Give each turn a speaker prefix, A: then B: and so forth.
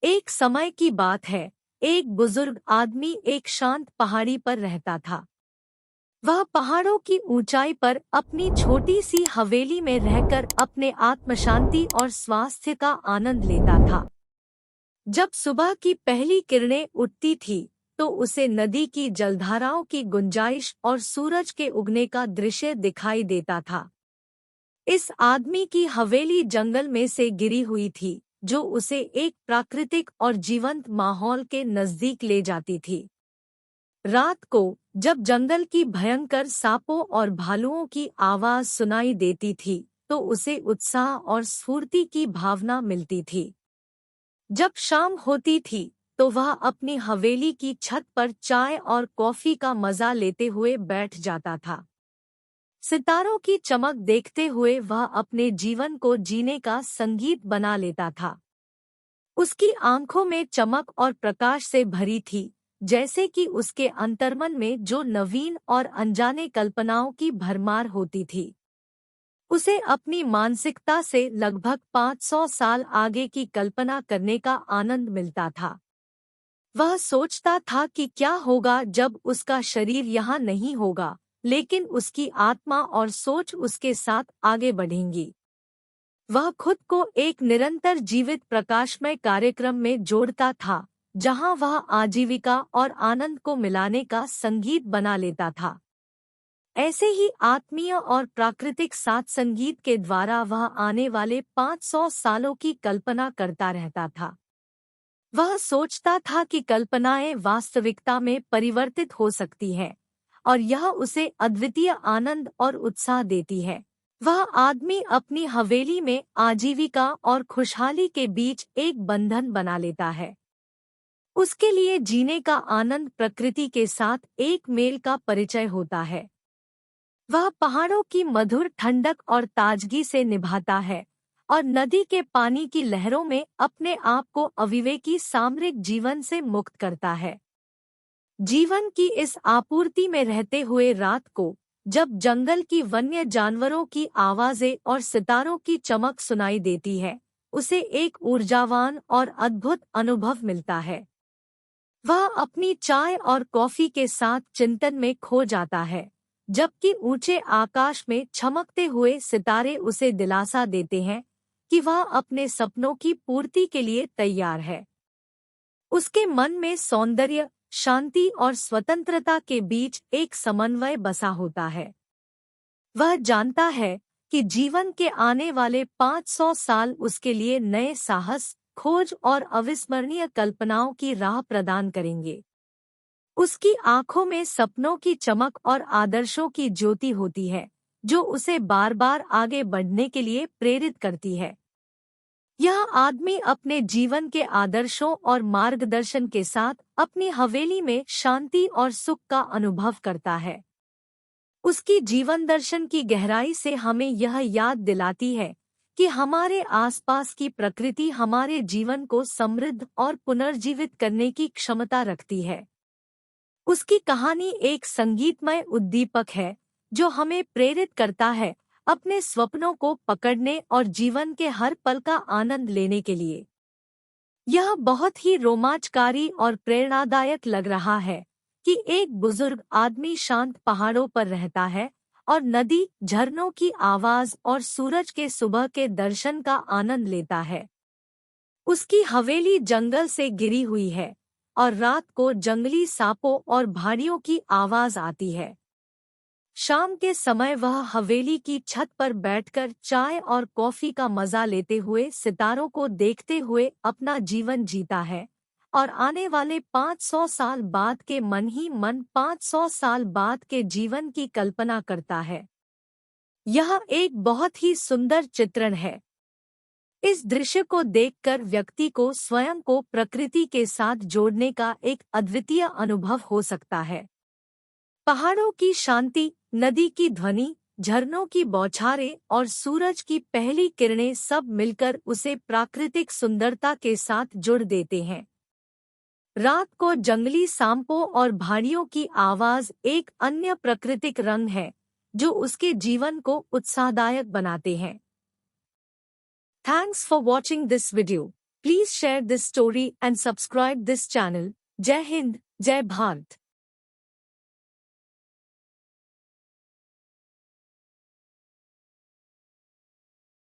A: एक समय की बात है, एक बुजुर्ग आदमी एक शांत पहाड़ी पर रहता था। वह पहाड़ों की ऊंचाई पर अपनी छोटी सी हवेली में रहकर अपने आत्म शांति और स्वास्थ्य का आनंद लेता था। जब सुबह की पहली किरणें उठती थी, तो उसे नदी की जलधाराओं की गुंजाइश और सूरज के उगने का दृश्य दिखाई देता था। इस आदमी की हवेली जंगल में से गिरी हुई थी, जो उसे एक प्राकृतिक और जीवंत माहौल के नजदीक ले जाती थी। रात को जब जंगल की भयंकर सांपों और भालुओं की आवाज सुनाई देती थी, तो उसे उत्साह और स्फूर्ति की भावना मिलती थी। जब शाम होती थी, तो वह अपनी हवेली की छत पर चाय और कॉफी का मजा लेते हुए बैठ जाता था। सितारों की चमक देखते हुए वह अपने जीवन को जीने का संगीत बना लेता था। उसकी आंखों में चमक और प्रकाश से भरी थी, जैसे कि उसके अंतर्मन में जो नवीन और अनजाने कल्पनाओं की भरमार होती थी। उसे अपनी मानसिकता से लगभग 500 साल आगे की कल्पना करने का आनंद मिलता था। वह सोचता था कि क्या होगा जब उसका शरीर यहाँ नहीं होगा, लेकिन उसकी आत्मा और सोच उसके साथ आगे बढ़ेंगी। वह खुद को एक निरंतर जीवित प्रकाशमय कार्यक्रम में जोड़ता था, जहाँ वह आजीविका और आनंद को मिलाने का संगीत बना लेता था। ऐसे ही आत्मीय और प्राकृतिक साथ संगीत के द्वारा वह आने वाले 500 सालों की कल्पना करता रहता था। वह सोचता था कि कल्पनाएं वास्तविकता में परिवर्तित हो सकती हैं, और यह उसे अद्वितीय आनंद और उत्साह देती है। वह आदमी अपनी हवेली में आजीविका और खुशहाली के बीच एक बंधन बना लेता है। उसके लिए जीने का आनंद प्रकृति के साथ एक मेल का परिचय होता है। वह पहाड़ों की मधुर ठंडक और ताजगी से निभाता है, और नदी के पानी की लहरों में अपने आप को अविवेकी सामरिक जीवन से मुक्त करता है। जीवन की इस आपूर्ति में रहते हुए रात को, जब जंगल की वन्य जानवरों की आवाजें और सितारों की चमक सुनाई देती है, उसे एक ऊर्जावान और अद्भुत अनुभव मिलता है। वह अपनी चाय और कॉफी के साथ चिंतन में खो जाता है, जबकि ऊंचे आकाश में चमकते हुए सितारे उसे दिलासा देते हैं कि वह अपने सपनों की पूर्ति के लिए तैयार है। उसके मन में सौंदर्य, शांति और स्वतंत्रता के बीच एक समन्वय बसा होता है। वह जानता है कि जीवन के आने वाले 500 साल उसके लिए नए साहस, खोज और अविस्मरणीय कल्पनाओं की राह प्रदान करेंगे। उसकी आंखों में सपनों की चमक और आदर्शों की ज्योति होती है, जो उसे बार बार आगे बढ़ने के लिए प्रेरित करती है। यह आदमी अपने जीवन के आदर्शों और मार्गदर्शन के साथ अपनी हवेली में शांति और सुख का अनुभव करता है। उसकी जीवन दर्शन की गहराई से हमें यह याद दिलाती है कि हमारे आसपास की प्रकृति हमारे जीवन को समृद्ध और पुनर्जीवित करने की क्षमता रखती है। उसकी कहानी एक संगीतमय उद्दीपक है, जो हमें प्रेरित करता है अपने स्वप्नों को पकड़ने और जीवन के हर पल का आनंद लेने के लिए। यह बहुत ही रोमांचकारी और प्रेरणादायक लग रहा है कि एक बुजुर्ग आदमी शांत पहाड़ों पर रहता है और नदी, झरनों की आवाज और सूरज के सुबह के दर्शन का आनंद लेता है। उसकी हवेली जंगल से घिरी हुई है, और रात को जंगली सांपों और भालुओं की आवाज आती है। शाम के समय वह हवेली की छत पर बैठकर चाय और कॉफी का मजा लेते हुए सितारों को देखते हुए अपना जीवन जीता है, और आने वाले 500 साल बाद के मन ही मन 500 साल बाद के जीवन की कल्पना करता है। यह एक बहुत ही सुंदर चित्रण है। इस दृश्य को देखकर व्यक्ति को स्वयं को प्रकृति के साथ जोड़ने का एक अद्वितीय अनुभव हो सकता है। पहाड़ों की शांति, नदी की ध्वनि, झरनों की बौछारें और सूरज की पहली किरणें सब मिलकर उसे प्राकृतिक सुंदरता के साथ जोड़ देते हैं। रात को जंगली सांपों और भालुओं की आवाज एक अन्य प्राकृतिक रंग है, जो उसके जीवन को उत्साहदायक बनाते हैं। Thanks for watching this video. Please share this story and subscribe this channel. Jai Hind, Jai Bharat.